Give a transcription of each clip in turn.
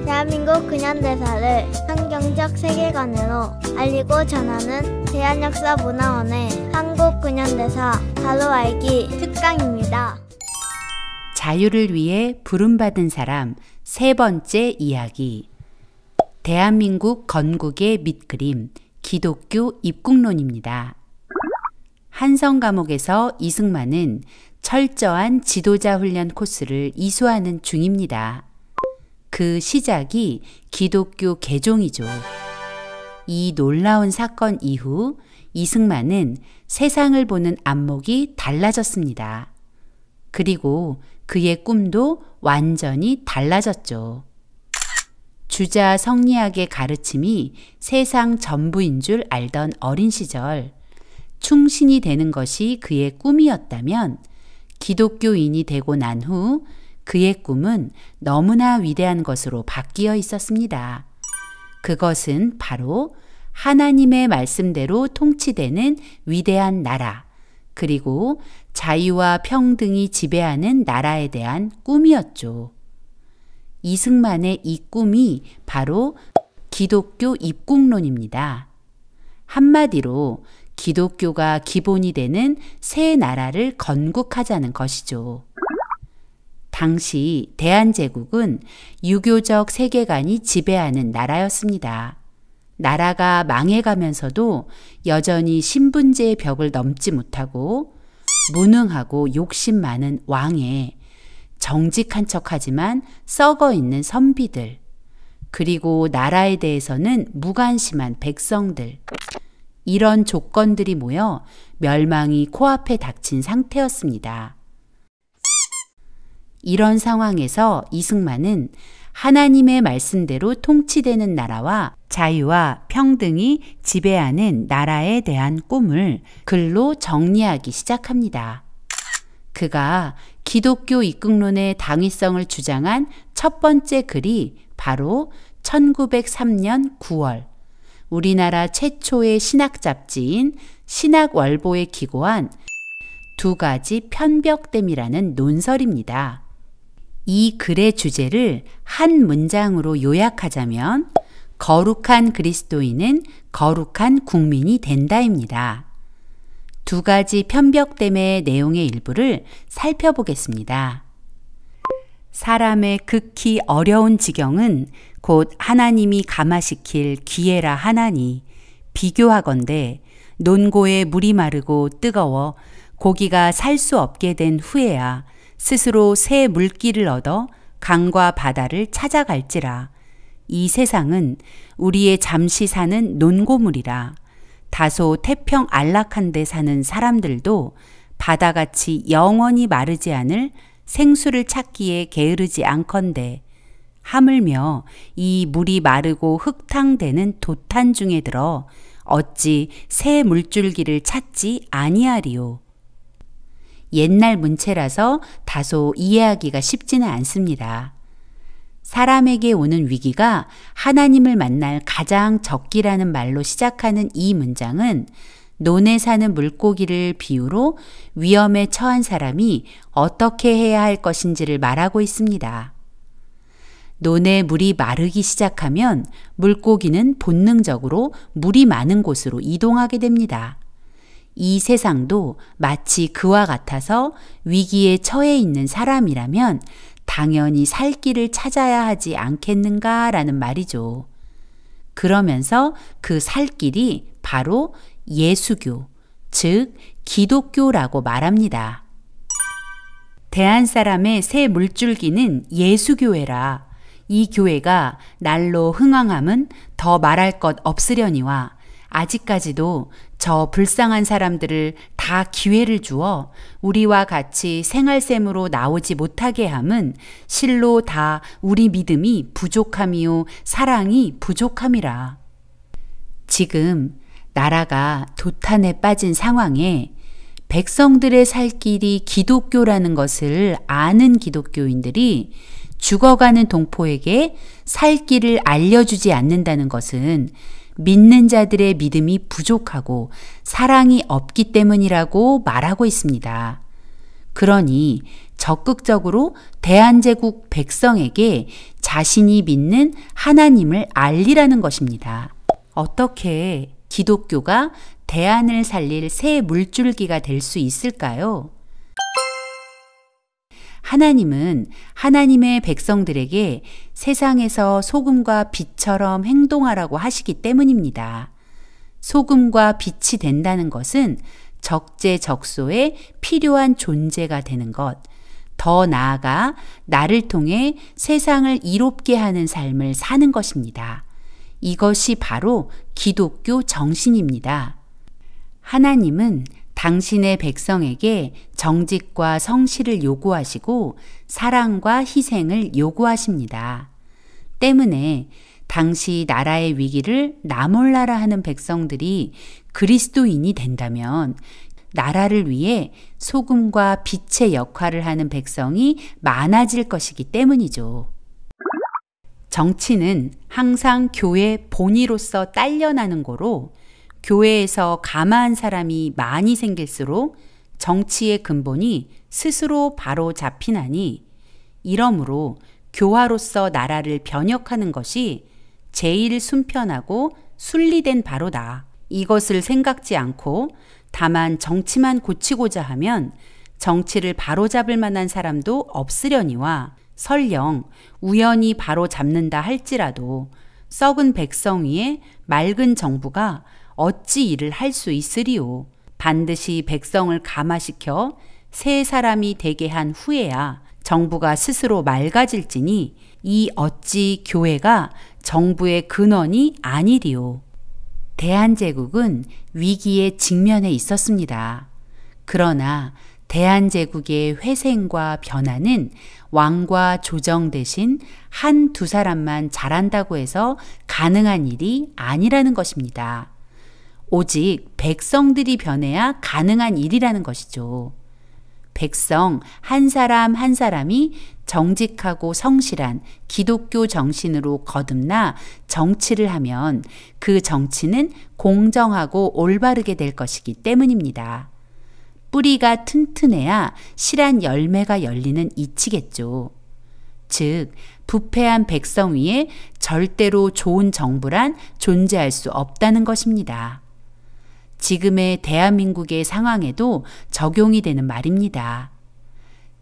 대한민국 근현대사를 환경적 세계관으로 알리고 전하는 대한역사문화원의 한국 근현대사 바로 알기 특강입니다. 자유를 위해 부름받은 사람 세 번째 이야기. 대한민국 건국의 밑그림, 기독교 입국론입니다. 한성 감옥에서 이승만은 철저한 지도자 훈련 코스를 이수하는 중입니다. 그 시작이 기독교 개종이죠. 이 놀라운 사건 이후 이승만은 세상을 보는 안목이 달라졌습니다. 그리고 그의 꿈도 완전히 달라졌죠. 주자 성리학의 가르침이 세상 전부인 줄 알던 어린 시절, 충신이 되는 것이 그의 꿈이었다면 기독교인이 되고 난 후 그의 꿈은 너무나 위대한 것으로 바뀌어 있었습니다. 그것은 바로 하나님의 말씀대로 통치되는 위대한 나라, 그리고 자유와 평등이 지배하는 나라에 대한 꿈이었죠. 이승만의 이 꿈이 바로 기독교 입국론입니다. 한마디로 기독교가 기본이 되는 새 나라를 건국하자는 것이죠. 당시 대한제국은 유교적 세계관이 지배하는 나라였습니다. 나라가 망해가면서도 여전히 신분제의 벽을 넘지 못하고 무능하고 욕심 많은 왕에 정직한 척하지만 썩어있는 선비들, 그리고 나라에 대해서는 무관심한 백성들, 이런 조건들이 모여 멸망이 코앞에 닥친 상태였습니다. 이런 상황에서 이승만은 하나님의 말씀대로 통치되는 나라와 자유와 평등이 지배하는 나라에 대한 꿈을 글로 정리하기 시작합니다. 그가 기독교 입국론의 당위성을 주장한 첫 번째 글이 바로 1903년 9월 우리나라 최초의 신학 잡지인 신학월보에 기고한 두 가지 편벽됨이라는 논설입니다. 이 글의 주제를 한 문장으로 요약하자면 거룩한 그리스도인은 거룩한 국민이 된다입니다. 두 가지 편벽됨의 내용의 일부를 살펴보겠습니다. 사람의 극히 어려운 지경은 곧 하나님이 감화시킬 기회라 하나니, 비교하건대 논고에 물이 마르고 뜨거워 고기가 살 수 없게 된 후에야 스스로 새 물길을 얻어 강과 바다를 찾아갈지라. 이 세상은 우리의 잠시 사는 논고물이라. 다소 태평 안락한 데 사는 사람들도 바다같이 영원히 마르지 않을 생수를 찾기에 게으르지 않건대, 하물며 이 물이 마르고 흙탕되는 도탄 중에 들어 어찌 새 물줄기를 찾지 아니하리요. 옛날 문체라서 다소 이해하기가 쉽지는 않습니다. 사람에게 오는 위기가 하나님을 만날 가장 적기라는 말로 시작하는 이 문장은 논에 사는 물고기를 비유로 위험에 처한 사람이 어떻게 해야 할 것인지를 말하고 있습니다. 논에 물이 마르기 시작하면 물고기는 본능적으로 물이 많은 곳으로 이동하게 됩니다. 이 세상도 마치 그와 같아서 위기에 처해 있는 사람이라면 당연히 살 길을 찾아야 하지 않겠는가라는 말이죠. 그러면서 그 살 길이 바로 예수교, 즉 기독교라고 말합니다. 대한 사람의 새 물줄기는 예수교회라. 이 교회가 날로 흥왕함은 더 말할 것 없으려니와 아직까지도 저 불쌍한 사람들을 다 기회를 주어 우리와 같이 생활샘으로 나오지 못하게 함은 실로 다 우리 믿음이 부족함이요 사랑이 부족함이라. 지금 나라가 도탄에 빠진 상황에 백성들의 살 길이 기독교라는 것을 아는 기독교인들이 죽어가는 동포에게 살 길을 알려주지 않는다는 것은 믿는 자들의 믿음이 부족하고 사랑이 없기 때문이라고 말하고 있습니다. 그러니 적극적으로 대한제국 백성에게 자신이 믿는 하나님을 알리라는 것입니다. 어떻게 기독교가 대안을 살릴 새 물줄기가 될 수 있을까요? 하나님은 하나님의 백성들에게 세상에서 소금과 빛처럼 행동하라고 하시기 때문입니다. 소금과 빛이 된다는 것은 적재적소에 필요한 존재가 되는 것, 더 나아가 나를 통해 세상을 이롭게 하는 삶을 사는 것입니다. 이것이 바로 기독교 정신입니다. 하나님은 당신의 백성에게 정직과 성실을 요구하시고 사랑과 희생을 요구하십니다. 때문에 당시 나라의 위기를 나 몰라라 하는 백성들이 그리스도인이 된다면 나라를 위해 소금과 빛의 역할을 하는 백성이 많아질 것이기 때문이죠. 정치는 항상 교회 본위로서 딸려나는 거로 교회에서 감화한 사람이 많이 생길수록 정치의 근본이 스스로 바로 잡히나니 이러므로 교화로서 나라를 변혁하는 것이 제일 순편하고 순리된 바로다. 이것을 생각지 않고 다만 정치만 고치고자 하면 정치를 바로잡을 만한 사람도 없으려니와 설령 우연히 바로잡는다 할지라도 썩은 백성 위에 맑은 정부가 어찌 일을 할 수 있으리요. 반드시 백성을 감화시켜 새 사람이 되게 한 후에야 정부가 스스로 맑아질지니 이 어찌 교회가 정부의 근원이 아니리요. 대한제국은 위기에 직면해 있었습니다. 그러나 대한제국의 회생과 변화는 왕과 조정 대신 한두 사람만 잘한다고 해서 가능한 일이 아니라는 것입니다. 오직 백성들이 변해야 가능한 일이라는 것이죠. 백성 한 사람 한 사람이 정직하고 성실한 기독교 정신으로 거듭나 정치를 하면 그 정치는 공정하고 올바르게 될 것이기 때문입니다. 뿌리가 튼튼해야 실한 열매가 열리는 이치겠죠. 즉, 부패한 백성 위에 절대로 좋은 정부란 존재할 수 없다는 것입니다. 지금의 대한민국의 상황에도 적용이 되는 말입니다.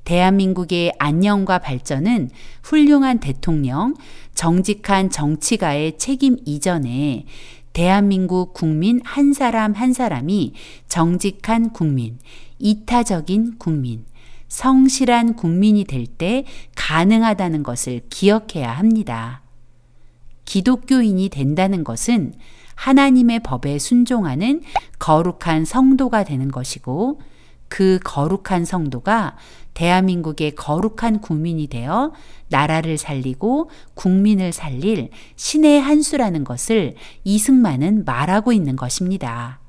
대한민국의 안녕과 발전은 훌륭한 대통령, 정직한 정치가의 책임 이전에 대한민국 국민 한 사람 한 사람이 정직한 국민, 이타적인 국민, 성실한 국민이 될 때 가능하다는 것을 기억해야 합니다. 기독교인이 된다는 것은 하나님의 법에 순종하는 거룩한 성도가 되는 것이고 그 거룩한 성도가 대한민국의 거룩한 국민이 되어 나라를 살리고 국민을 살릴 신의 한 수라는 것을 이승만은 말하고 있는 것입니다.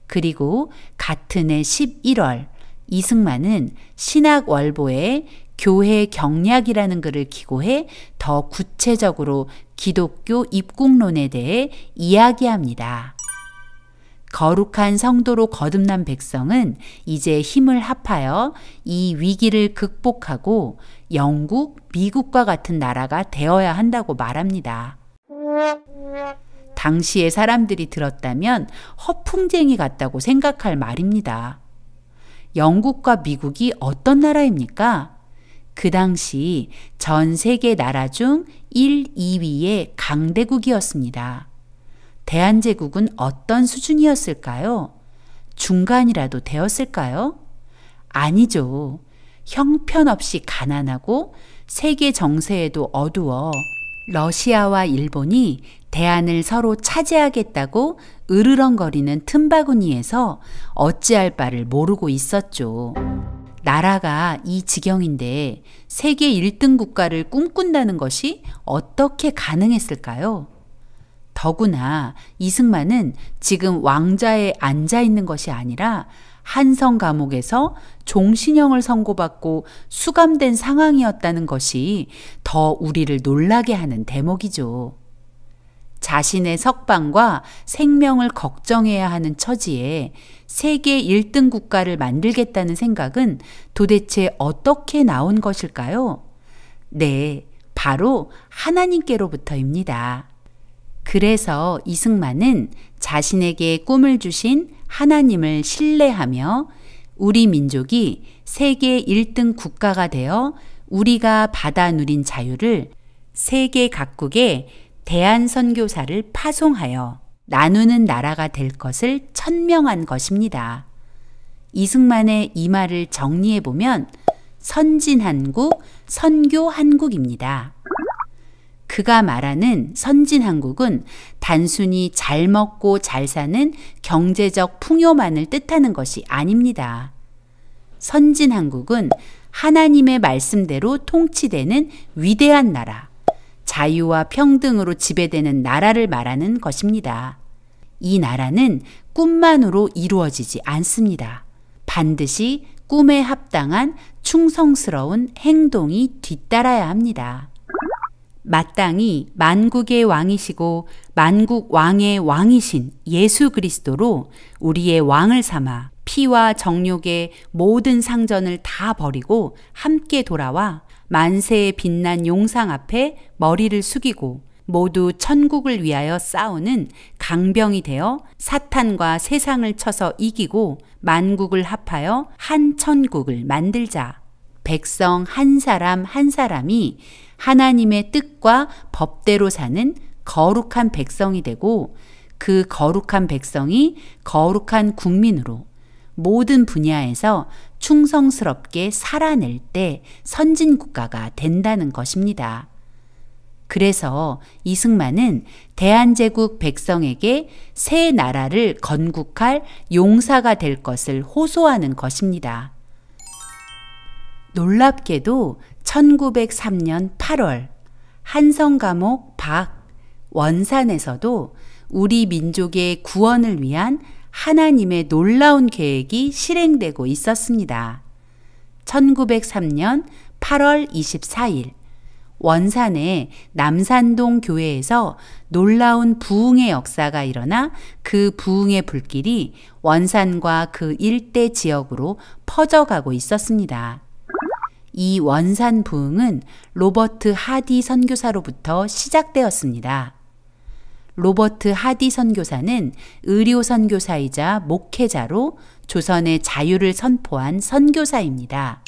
그리고 같은 해 11월 이승만은 신학월보에 교회 경략이라는 글을 기고해 더 구체적으로 기독교 입국론에 대해 이야기합니다. 거룩한 성도로 거듭난 백성은 이제 힘을 합하여 이 위기를 극복하고 영국, 미국과 같은 나라가 되어야 한다고 말합니다. 당시의 사람들이 들었다면 허풍쟁이 같다고 생각할 말입니다. 영국과 미국이 어떤 나라입니까? 그 당시 전 세계 나라 중 1, 2위의 강대국이었습니다. 대한제국은 어떤 수준이었을까요? 중간이라도 되었을까요? 아니죠. 형편없이 가난하고 세계 정세에도 어두워 러시아와 일본이 대안을 서로 차지하겠다고 으르렁거리는 틈바구니에서 어찌할 바를 모르고 있었죠. 나라가 이 지경인데 세계 1등 국가를 꿈꾼다는 것이 어떻게 가능했을까요? 더구나 이승만은 지금 왕좌에 앉아 있는 것이 아니라 한성 감옥에서 종신형을 선고받고 수감된 상황이었다는 것이 더 우리를 놀라게 하는 대목이죠. 자신의 석방과 생명을 걱정해야 하는 처지에 세계 1등 국가를 만들겠다는 생각은 도대체 어떻게 나온 것일까요? 네, 바로 하나님께로부터입니다. 그래서 이승만은 자신에게 꿈을 주신 하나님을 신뢰하며 우리 민족이 세계 1등 국가가 되어 우리가 받아 누린 자유를 세계 각국에 대한선교사를 파송하여 나누는 나라가 될 것을 천명한 것입니다. 이승만의 이 말을 정리해 보면 선진한국, 선교한국입니다. 그가 말하는 선진한국은 단순히 잘 먹고 잘 사는 경제적 풍요만을 뜻하는 것이 아닙니다. 선진한국은 하나님의 말씀대로 통치되는 위대한 나라, 자유와 평등으로 지배되는 나라를 말하는 것입니다. 이 나라는 꿈만으로 이루어지지 않습니다. 반드시 꿈에 합당한 충성스러운 행동이 뒤따라야 합니다. 마땅히 만국의 왕이시고 만국 왕의 왕이신 예수 그리스도로 우리의 왕을 삼아 피와 정욕의 모든 상전을 다 버리고 함께 돌아와 만세의 빛난 용상 앞에 머리를 숙이고 모두 천국을 위하여 싸우는 강병이 되어 사탄과 세상을 쳐서 이기고 만국을 합하여 한 천국을 만들자. 백성 한 사람 한 사람이 하나님의 뜻과 법대로 사는 거룩한 백성이 되고 그 거룩한 백성이 거룩한 국민으로 모든 분야에서 충성스럽게 살아낼 때 선진국가가 된다는 것입니다. 그래서 이승만은 대한제국 백성에게 새 나라를 건국할 용사가 될 것을 호소하는 것입니다. 놀랍게도 1903년 8월 한성감옥 밖 원산에서도 우리 민족의 구원을 위한 하나님의 놀라운 계획이 실행되고 있었습니다. 1903년 8월 24일 원산의 남산동 교회에서 놀라운 부흥의 역사가 일어나 그 부흥의 불길이 원산과 그 일대 지역으로 퍼져가고 있었습니다. 이 원산 부흥은 로버트 하디 선교사로부터 시작되었습니다. 로버트 하디 선교사는 의료 선교사이자 목회자로 조선의 자유를 선포한 선교사입니다.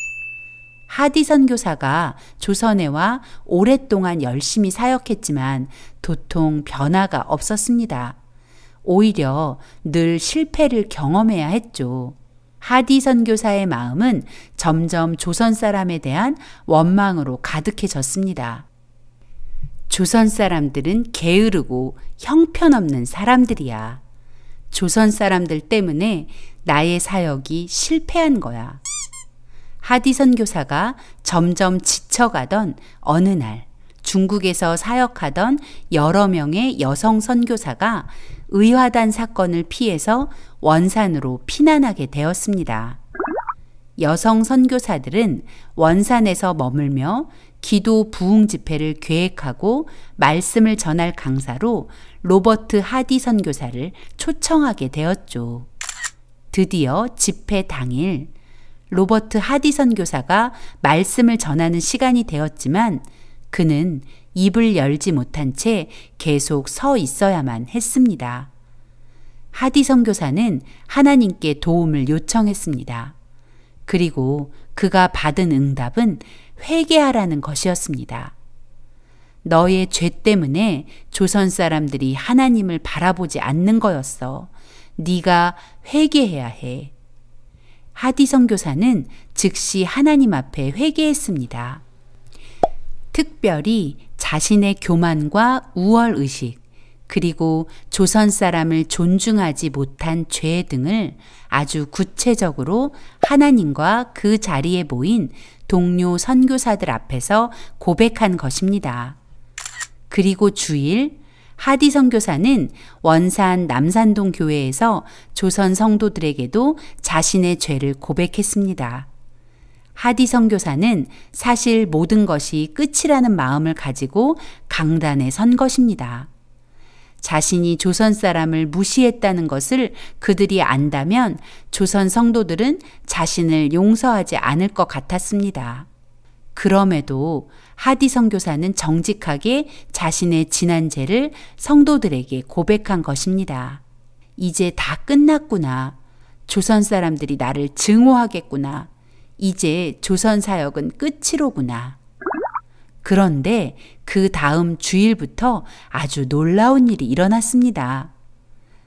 하디 선교사가 조선에 와 오랫동안 열심히 사역했지만 도통 변화가 없었습니다. 오히려 늘 실패를 경험해야 했죠. 하디 선교사의 마음은 점점 조선 사람에 대한 원망으로 가득해졌습니다. 조선 사람들은 게으르고 형편없는 사람들이야. 조선 사람들 때문에 나의 사역이 실패한 거야. 하디 선교사가 점점 지쳐가던 어느 날 중국에서 사역하던 여러 명의 여성 선교사가 의화단 사건을 피해서 원산으로 피난하게 되었습니다. 여성 선교사들은 원산에서 머물며 기도 부흥 집회를 계획하고 말씀을 전할 강사로 로버트 하디 선교사를 초청하게 되었죠. 드디어 집회 당일 로버트 하디 선교사가 말씀을 전하는 시간이 되었지만 그는 입을 열지 못한 채 계속 서 있어야만 했습니다. 하디 선교사는 하나님께 도움을 요청했습니다. 그리고 그가 받은 응답은 회개하라는 것이었습니다. 너의 죄 때문에 조선 사람들이 하나님을 바라보지 않는 거였어. 네가 회개해야 해. 하디 선교사는 즉시 하나님 앞에 회개했습니다. 특별히 자신의 교만과 우월의식, 그리고 조선 사람을 존중하지 못한 죄 등을 아주 구체적으로 하나님과 그 자리에 모인 동료 선교사들 앞에서 고백한 것입니다. 그리고 주일 하디 선교사는 원산 남산동 교회에서 조선 성도들에게도 자신의 죄를 고백했습니다. 하디 선교사는 사실 모든 것이 끝이라는 마음을 가지고 강단에 선 것입니다. 자신이 조선 사람을 무시했다는 것을 그들이 안다면 조선 성도들은 자신을 용서하지 않을 것 같았습니다. 그럼에도 하디 선교사는 정직하게 자신의 지난 죄를 성도들에게 고백한 것입니다. 이제 다 끝났구나. 조선 사람들이 나를 증오하겠구나. 이제 조선 사역은 끝이로구나. 그런데 그 다음 주일부터 아주 놀라운 일이 일어났습니다.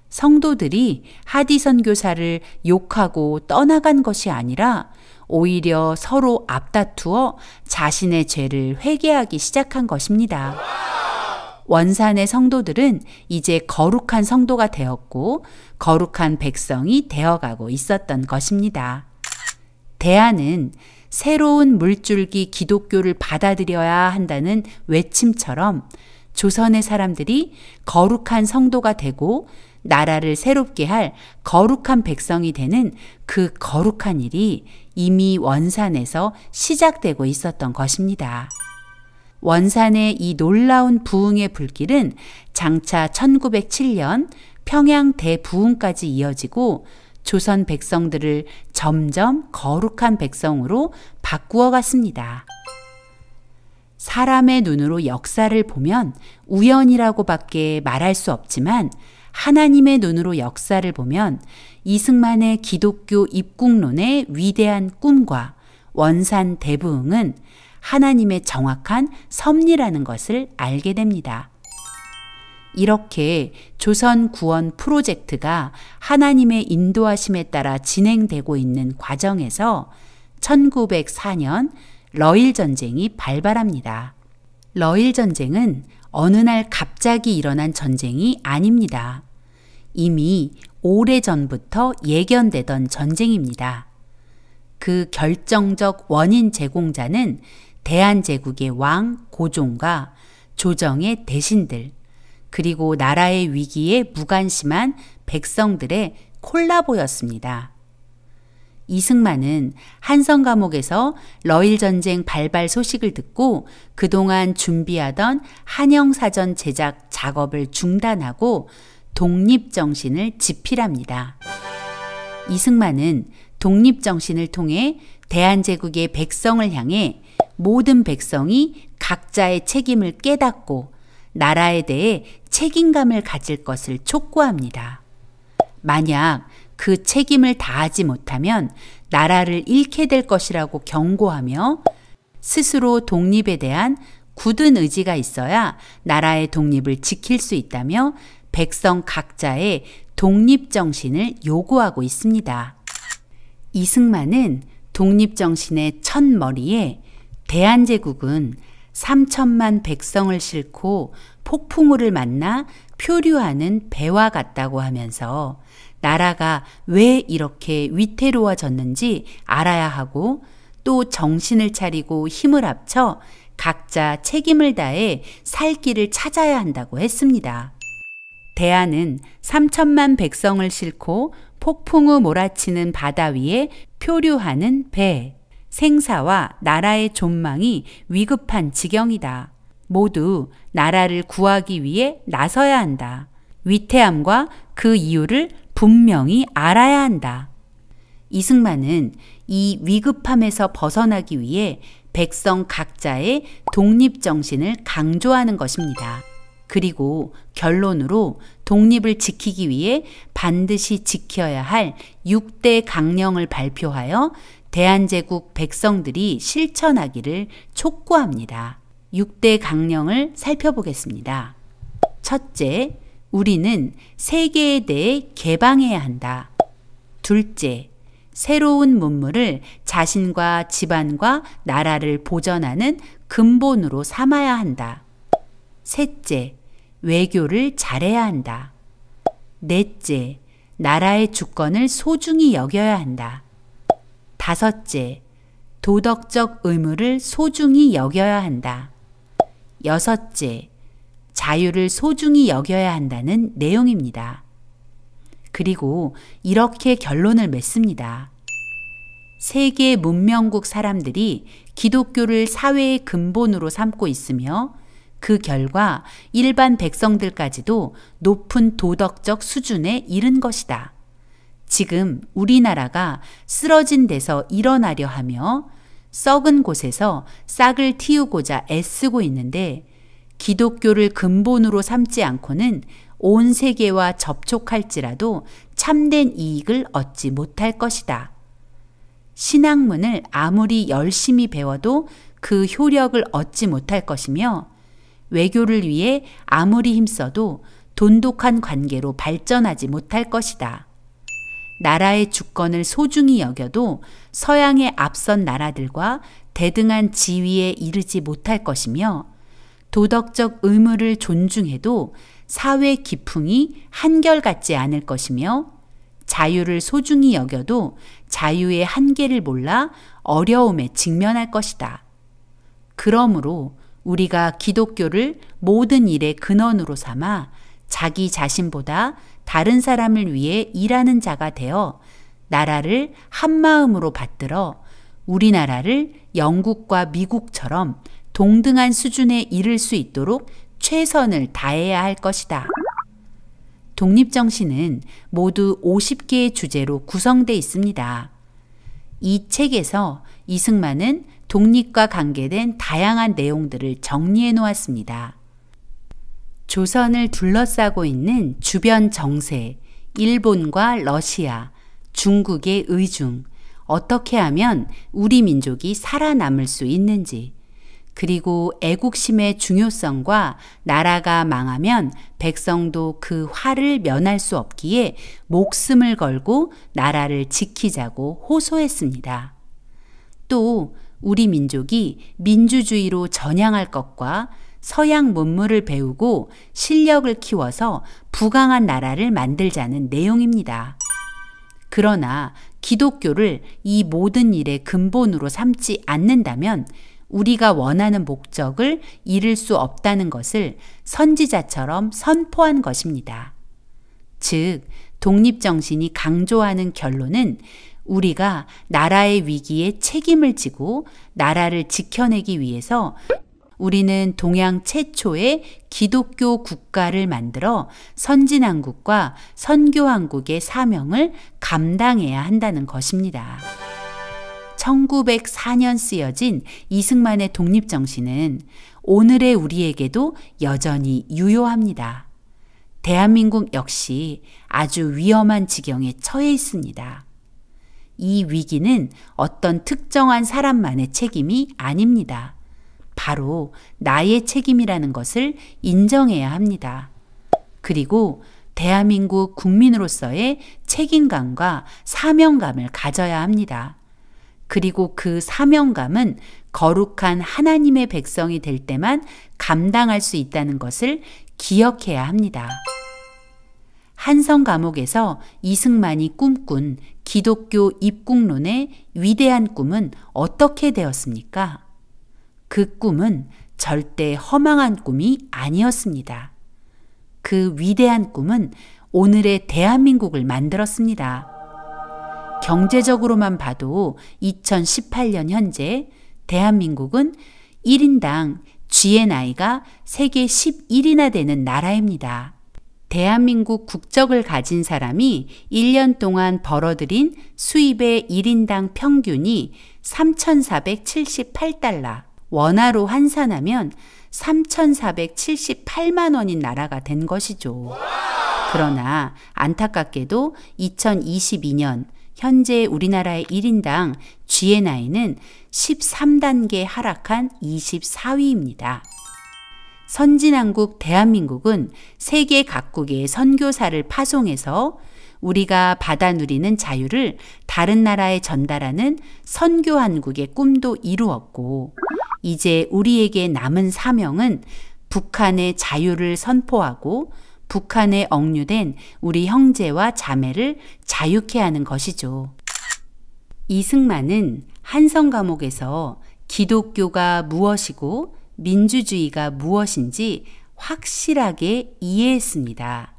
성도들이 하디 선교사를 욕하고 떠나간 것이 아니라 오히려 서로 앞다투어 자신의 죄를 회개하기 시작한 것입니다. 원산의 성도들은 이제 거룩한 성도가 되었고 거룩한 백성이 되어가고 있었던 것입니다. 대안은 새로운 물줄기 기독교를 받아들여야 한다는 외침처럼 조선의 사람들이 거룩한 성도가 되고 나라를 새롭게 할 거룩한 백성이 되는 그 거룩한 일이 이미 원산에서 시작되고 있었던 것입니다. 원산의 이 놀라운 부흥의 불길은 장차 1907년 평양 대부흥까지 이어지고 조선 백성들을 점점 거룩한 백성으로 바꾸어 갔습니다. 사람의 눈으로 역사를 보면 우연이라고밖에 말할 수 없지만 하나님의 눈으로 역사를 보면 이승만의 기독교 입국론의 위대한 꿈과 원산 대부흥은 하나님의 정확한 섭리라는 것을 알게 됩니다. 이렇게 조선 구원 프로젝트가 하나님의 인도하심에 따라 진행되고 있는 과정에서 1904년 러일 전쟁이 발발합니다. 러일 전쟁은 어느 날 갑자기 일어난 전쟁이 아닙니다. 이미 오래전부터 예견되던 전쟁입니다. 그 결정적 원인 제공자는 대한제국의 왕 고종과 조정의 대신들, 그리고 나라의 위기에 무관심한 백성들의 콜라보였습니다. 이승만은 한성 감옥에서 러일 전쟁 발발 소식을 듣고 그동안 준비하던 한영사전 제작 작업을 중단하고 독립정신을 집필합니다. 이승만은 독립정신을 통해 대한제국의 백성을 향해 모든 백성이 각자의 책임을 깨닫고 나라에 대해 책임감을 가질 것을 촉구합니다. 만약 그 책임을 다하지 못하면 나라를 잃게 될 것이라고 경고하며 스스로 독립에 대한 굳은 의지가 있어야 나라의 독립을 지킬 수 있다며 백성 각자의 독립정신을 요구하고 있습니다. 이승만은 독립정신의 첫머리에 대한제국은 3천만 백성을 싣고 폭풍우를 만나 표류하는 배와 같다고 하면서 나라가 왜 이렇게 위태로워졌는지 알아야 하고 또 정신을 차리고 힘을 합쳐 각자 책임을 다해 살 길을 찾아야 한다고 했습니다. 대안은 3천만 백성을 싣고 폭풍우 몰아치는 바다 위에 표류하는 배, 생사와 나라의 존망이 위급한 지경이다. 모두 나라를 구하기 위해 나서야 한다. 위태함과 그 이유를 분명히 알아야 한다. 이승만은 이 위급함에서 벗어나기 위해 백성 각자의 독립정신을 강조하는 것입니다. 그리고 결론으로 독립을 지키기 위해 반드시 지켜야 할 6대 강령을 발표하여 대한제국 백성들이 실천하기를 촉구합니다. 6대 강령을 살펴보겠습니다. 첫째, 우리는 세계에 대해 개방해야 한다. 둘째, 새로운 문물을 자신과 집안과 나라를 보전하는 근본으로 삼아야 한다. 셋째, 외교를 잘해야 한다. 넷째, 나라의 주권을 소중히 여겨야 한다. 다섯째, 도덕적 의무를 소중히 여겨야 한다. 여섯째, 자유를 소중히 여겨야 한다는 내용입니다. 그리고 이렇게 결론을 맺습니다. 세계 문명국 사람들이 기독교를 사회의 근본으로 삼고 있으며 그 결과 일반 백성들까지도 높은 도덕적 수준에 이른 것이다. 지금 우리나라가 쓰러진 데서 일어나려 하며 썩은 곳에서 싹을 틔우고자 애쓰고 있는데 기독교를 근본으로 삼지 않고는 온 세계와 접촉할지라도 참된 이익을 얻지 못할 것이다. 신학문을 아무리 열심히 배워도 그 효력을 얻지 못할 것이며 외교를 위해 아무리 힘써도 돈독한 관계로 발전하지 못할 것이다. 나라의 주권을 소중히 여겨도 서양의 앞선 나라들과 대등한 지위에 이르지 못할 것이며 도덕적 의무를 존중해도 사회 기풍이 한결같지 않을 것이며 자유를 소중히 여겨도 자유의 한계를 몰라 어려움에 직면할 것이다. 그러므로 우리가 기독교를 모든 일의 근원으로 삼아 자기 자신보다 다른 사람을 위해 일하는 자가 되어 나라를 한마음으로 받들어 우리나라를 영국과 미국처럼 동등한 수준에 이를 수 있도록 최선을 다해야 할 것이다. 독립정신은 모두 50개의 주제로 구성되어 있습니다. 이 책에서 이승만은 독립과 관계된 다양한 내용들을 정리해 놓았습니다. 조선을 둘러싸고 있는 주변 정세, 일본과 러시아, 중국의 의중, 어떻게 하면 우리 민족이 살아남을 수 있는지, 그리고 애국심의 중요성과 나라가 망하면 백성도 그 화를 면할 수 없기에 목숨을 걸고 나라를 지키자고 호소했습니다. 또 우리 민족이 민주주의로 전향할 것과 서양 문물을 배우고 실력을 키워서 부강한 나라를 만들자는 내용입니다. 그러나 기독교를 이 모든 일의 근본으로 삼지 않는다면 우리가 원하는 목적을 이룰 수 없다는 것을 선지자처럼 선포한 것입니다. 즉, 독립정신이 강조하는 결론은 우리가 나라의 위기에 책임을 지고 나라를 지켜내기 위해서 우리는 동양 최초의 기독교 국가를 만들어 선진왕국과 선교왕국의 사명을 감당해야 한다는 것입니다. 1904년 쓰여진 이승만의 독립정신은 오늘의 우리에게도 여전히 유효합니다. 대한민국 역시 아주 위험한 지경에 처해 있습니다. 이 위기는 어떤 특정한 사람만의 책임이 아닙니다. 바로 나의 책임이라는 것을 인정해야 합니다. 그리고 대한민국 국민으로서의 책임감과 사명감을 가져야 합니다. 그리고 그 사명감은 거룩한 하나님의 백성이 될 때만 감당할 수 있다는 것을 기억해야 합니다. 한성 감옥에서 이승만이 꿈꾼 기독교 입국론의 위대한 꿈은 어떻게 되었습니까? 그 꿈은 절대 허망한 꿈이 아니었습니다. 그 위대한 꿈은 오늘의 대한민국을 만들었습니다. 경제적으로만 봐도 2018년 현재 대한민국은 1인당 GNI가 세계 11위나 되는 나라입니다. 대한민국 국적을 가진 사람이 1년 동안 벌어들인 수입의 1인당 평균이 3,478달러, 원화로 환산하면 3,478만 원인 나라가 된 것이죠. 그러나 안타깝게도 2022년 현재 우리나라의 1인당 GNI는 13단계 하락한 24위입니다. 선진왕국 대한민국은 세계 각국의 선교사를 파송해서 우리가 받아 누리는 자유를 다른 나라에 전달하는 선교한국의 꿈도 이루었고, 이제 우리에게 남은 사명은 북한의 자유를 선포하고 북한에 억류된 우리 형제와 자매를 자유케 하는 것이죠. 이승만은 한성 감옥에서 기독교가 무엇이고 민주주의가 무엇인지 확실하게 이해했습니다.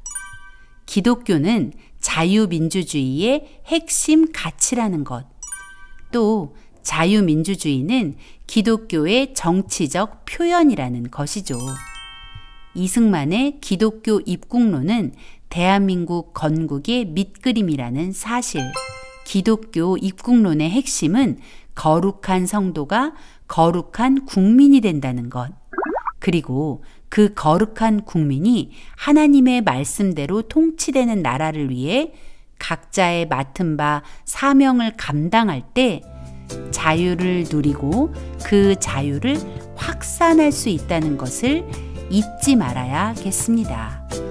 기독교는 자유민주주의의 핵심 가치라는 것, 또 자유민주주의는 기독교의 정치적 표현이라는 것이죠. 이승만의 기독교 입국론은 대한민국 건국의 밑그림이라는 사실, 기독교 입국론의 핵심은 거룩한 성도가 거룩한 국민이 된다는 것, 그리고 그 거룩한 국민이 하나님의 말씀대로 통치되는 나라를 위해 각자의 맡은 바 사명을 감당할 때 자유를 누리고 그 자유를 확산할 수 있다는 것을 잊지 말아야겠습니다.